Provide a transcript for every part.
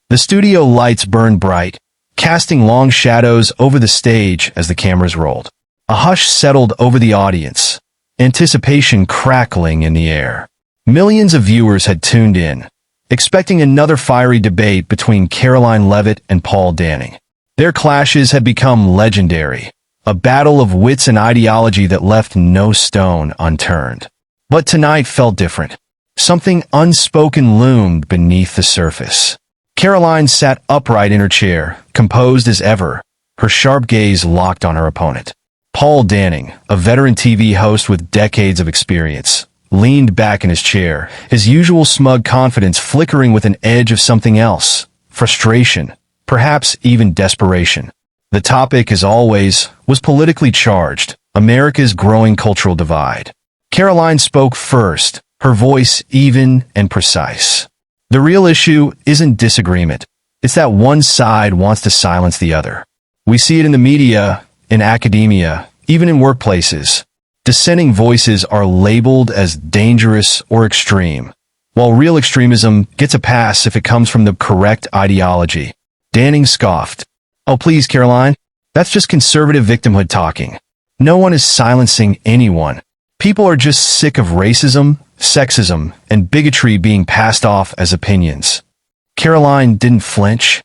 The studio lights burned bright, casting long shadows over the stage as the cameras rolled. A hush settled over the audience, anticipation crackling in the air. Millions of viewers had tuned in, expecting another fiery debate between Karoline Leavitt and Paul Danning. Their clashes had become legendary, a battle of wits and ideology that left no stone unturned. But tonight felt different. Something unspoken loomed beneath the surface. Karoline sat upright in her chair, composed as ever, her sharp gaze locked on her opponent. Paul Danning, a veteran TV host with decades of experience, leaned back in his chair, his usual smug confidence flickering with an edge of something else, frustration, perhaps even desperation. The topic, as always, was politically charged, America's growing cultural divide. Karoline spoke first, her voice even and precise. The real issue isn't disagreement. It's that one side wants to silence the other. We see it in the media, in academia, even in workplaces. Dissenting voices are labeled as dangerous or extreme, while real extremism gets a pass if it comes from the correct ideology. Danning scoffed. "Oh, please, Karoline. That's just conservative victimhood talking. No one is silencing anyone. People are just sick of racism, sexism, and bigotry being passed off as opinions." Karoline didn't flinch.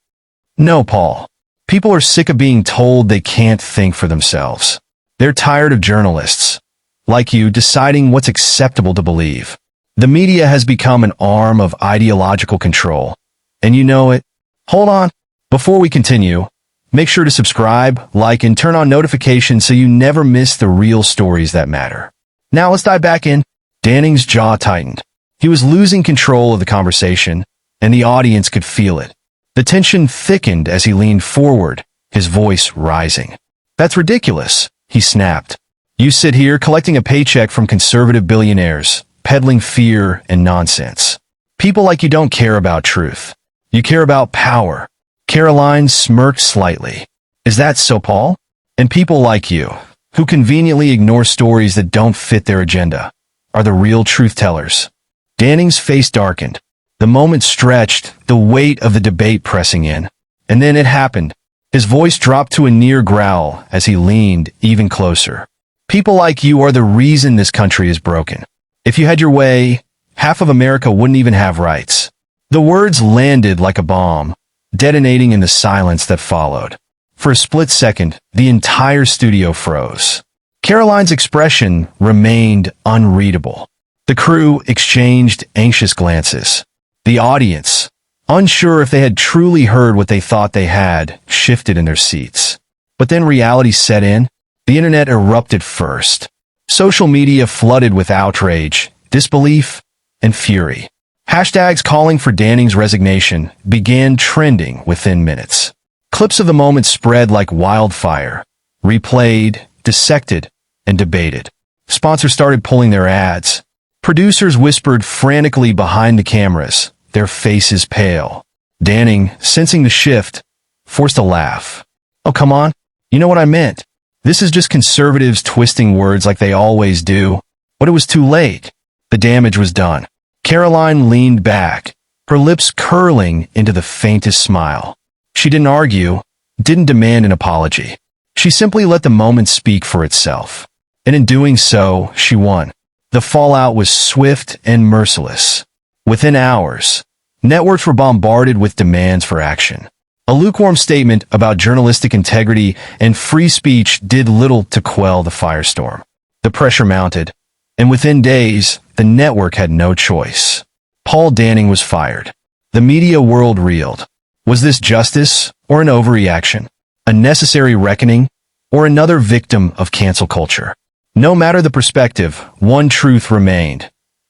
"No, Paul. People are sick of being told they can't think for themselves. They're tired of journalists, like you, deciding what's acceptable to believe. The media has become an arm of ideological control, and you know it. Hold on. Before we continue, make sure to subscribe, like, and turn on notifications so you never miss the real stories that matter. Now let's dive back in." Danning's jaw tightened. He was losing control of the conversation, and the audience could feel it. The tension thickened as he leaned forward, his voice rising. "That's ridiculous," he snapped. "You sit here collecting a paycheck from conservative billionaires, peddling fear and nonsense. People like you don't care about truth. You care about power." Karoline smirked slightly. "Is that so, Paul? And people like you, who conveniently ignore stories that don't fit their agenda, are the real truth tellers." Danning's face darkened. The moment stretched, the weight of the debate pressing in. And then it happened. His voice dropped to a near growl as he leaned even closer. "People like you are the reason this country is broken. If you had your way, half of America wouldn't even have rights." The words landed like a bomb, detonating in the silence that followed. For a split second, the entire studio froze. Karoline's expression remained unreadable. The crew exchanged anxious glances. The audience, unsure if they had truly heard what they thought they had, shifted in their seats. But then reality set in. The internet erupted first. Social media flooded with outrage, disbelief, and fury. Hashtags calling for Danning's resignation began trending within minutes. Clips of the moment spread like wildfire, replayed, dissected, and debated. Sponsors started pulling their ads. Producers whispered frantically behind the cameras, their faces pale. Danning, sensing the shift, forced a laugh. "Oh, come on. You know what I meant. This is just conservatives twisting words like they always do." But it was too late. The damage was done. Karoline leaned back, her lips curling into the faintest smile. She didn't argue, didn't demand an apology. She simply let the moment speak for itself. And in doing so, she won. The fallout was swift and merciless. Within hours, networks were bombarded with demands for action. A lukewarm statement about journalistic integrity and free speech did little to quell the firestorm. The pressure mounted, and within days, the network had no choice. Paul Danning was fired. The media world reeled. Was this justice or an overreaction? A necessary reckoning or another victim of cancel culture? No matter the perspective, one truth remained.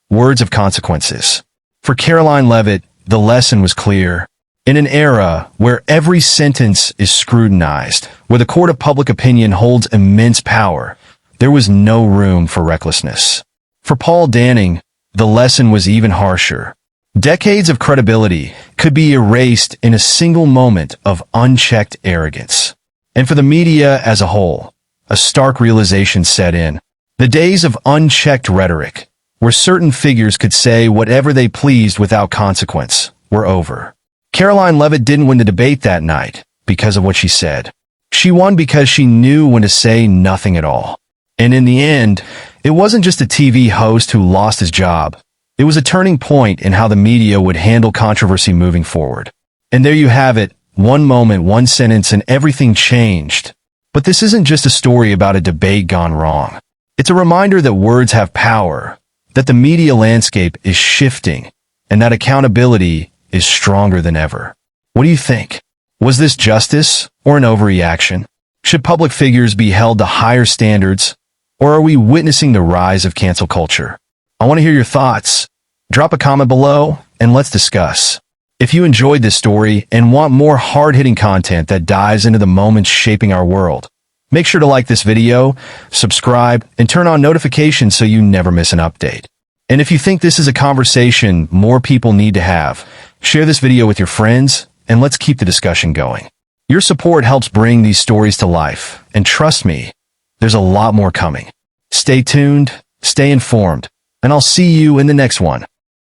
Words of consequences. For Karoline Leavitt, the lesson was clear. In an era where every sentence is scrutinized, where the court of public opinion holds immense power, there was no room for recklessness. For Paul Danning, the lesson was even harsher. Decades of credibility could be erased in a single moment of unchecked arrogance. And for the media as a whole, a stark realization set in. The days of unchecked rhetoric, where certain figures could say whatever they pleased without consequence, were over. Karoline Leavitt didn't win the debate that night because of what she said. She won because she knew when to say nothing at all. And in the end, it wasn't just a TV host who lost his job. It was a turning point in how the media would handle controversy moving forward. And there you have it, one moment, one sentence, and everything changed. But this isn't just a story about a debate gone wrong. It's a reminder that words have power, that the media landscape is shifting, and that accountability is stronger than ever. What do you think? Was this justice or an overreaction? Should public figures be held to higher standards, or are we witnessing the rise of cancel culture? I want to hear your thoughts. Drop a comment below and let's discuss. If you enjoyed this story and want more hard-hitting content that dives into the moments shaping our world, make sure to like this video, subscribe, and turn on notifications so you never miss an update. And if you think this is a conversation more people need to have, share this video with your friends and let's keep the discussion going. Your support helps bring these stories to life, and trust me, there's a lot more coming. Stay tuned, stay informed, and I'll see you in the next one.